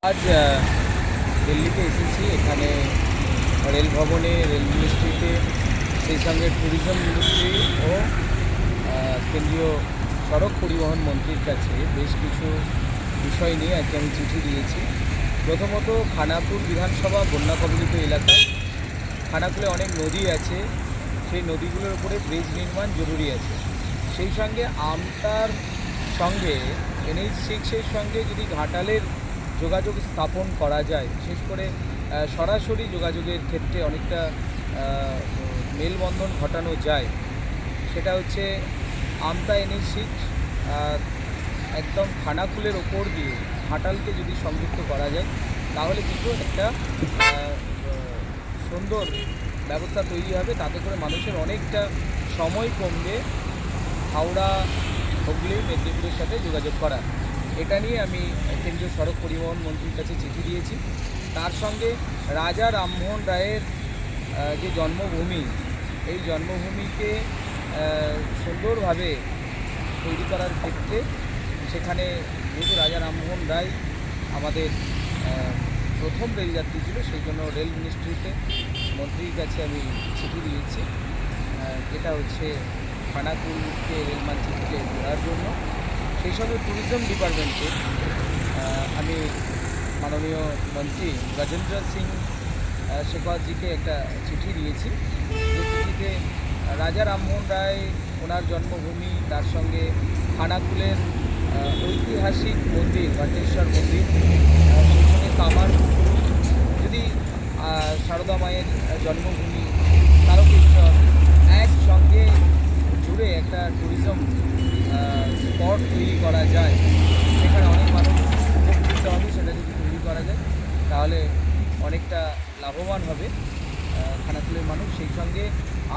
আজ দিল্লিতে এসেছি। এখানে রেল ভবনে, রেল মিনিস্ট্রিতে, সেই সঙ্গে ট্যুরিজম মিনিস্ট্রি ও কেন্দ্রীয় সড়ক পরিবহন মন্ত্রীর কাছে বেশ কিছু বিষয় নিয়ে আজকে আমি চিঠি দিয়েছি। প্রথমত, খানাকুল বিধানসভা বন্যা কবলিত এলাকা। খানাকুলে অনেক নদী আছে, সেই নদীগুলোর উপরে ব্রিজ নির্মাণ জরুরি আছে। সেই সঙ্গে আমতার সঙ্গে NH-6-এর সঙ্গে যদি ঘাটালের যোগাযোগ স্থাপন করা যায়, বিশেষ করে সরাসরি যোগাযোগের ক্ষেত্রে অনেকটা মেলবন্ধন ঘটানো যায়। সেটা হচ্ছে আমতা NH-6 একদম খানাকুলের ওপর দিয়ে ঘাটালকে যদি সংযুক্ত করা যায়, তাহলে কিন্তু একটা সুন্দর ব্যবস্থা তৈরি হবে। তাতে করে মানুষের অনেকটা সময় কমবে হাওড়া, হুগলি, মেদিনীপুরের সাথে যোগাযোগ করা। এটা নিয়ে আমি কেন্দ্রীয় সড়ক পরিবহন মন্ত্রীর কাছে চিঠি দিয়েছি। তার সঙ্গে রাজা রামমোহন রায়ের যে জন্মভূমি, এই জন্মভূমিকে সুন্দরভাবে তৈরি করার ক্ষেত্রে সেখানে যেহেতু রাজা রামমোহন রায় আমাদের প্রথম রেলযাত্রী ছিল, সেই জন্য রেল মিনিস্ট্রিতে মন্ত্রীর কাছে আমি চিঠি দিয়েছি, যেটা হচ্ছে খানাকুলকে রেল মানচিত্রে জোড়ার জন্য। সেই সঙ্গে ট্যুরিজম ডিপার্টমেন্টে আমি মাননীয় মন্ত্রী গজেন্দ্র সিং শেখাওয়াতজিকে একটা চিঠি দিয়েছি। যে চিঠিতে রাজা রামমোহন রায়, ওনার জন্মভূমি, তার সঙ্গে খানাকুলের ঐতিহাসিক মন্দির ঘণ্টেশ্বর মন্দির, সেই সঙ্গে কামারপুকুর, যদি সারদা মায়ের জন্মভূমি তারকেশ্বর একসঙ্গে জুড়ে একটা ট্যুরিজম স্পট তৈরি করা যায়, সেখানে অনেক মানুষ উপকৃত হবে। সেটা যদি তৈরি করা যায় তাহলে অনেকটা লাভবান হবে খানাকুলের মানুষ। সেই সঙ্গে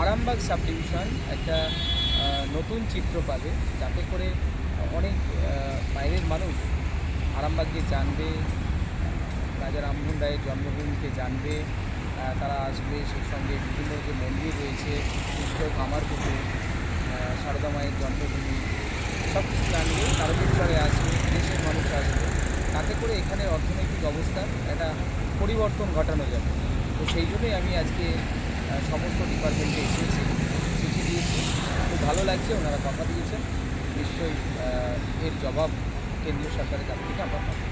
আরামবাগ সাব ডিভিশন একটা নতুন চিত্র পাবে, যাতে করে অনেক বাইরের মানুষ আরামবাগকে জানবে, রাজা রামমোহন রায়ের জন্মভূমিকে জানবে, তারা আসবে। সেই সঙ্গে বিভিন্ন যে মন্দির রয়েছে, বিশেষ করে কামারপুকুর, সারদা মায়ের জন্মভূমি, সব কিছু জানবে। তারকেশ্বরে আসবে, দেশের মানুষ আসবে, তাতে করে এখানে অর্থনৈতিক অবস্থার একটা পরিবর্তন ঘটানো যাবে। তো সেই জন্যই আমি আজকে সমস্ত ডিপার্টমেন্টে এসেছি, চিঠি দিয়েছি। খুব ভালো লাগছে, ওনারা কথা দিয়েছেন। নিশ্চয়ই এর জবাব কেন্দ্রীয় সরকারের কাছ থেকে আমরা পাবো।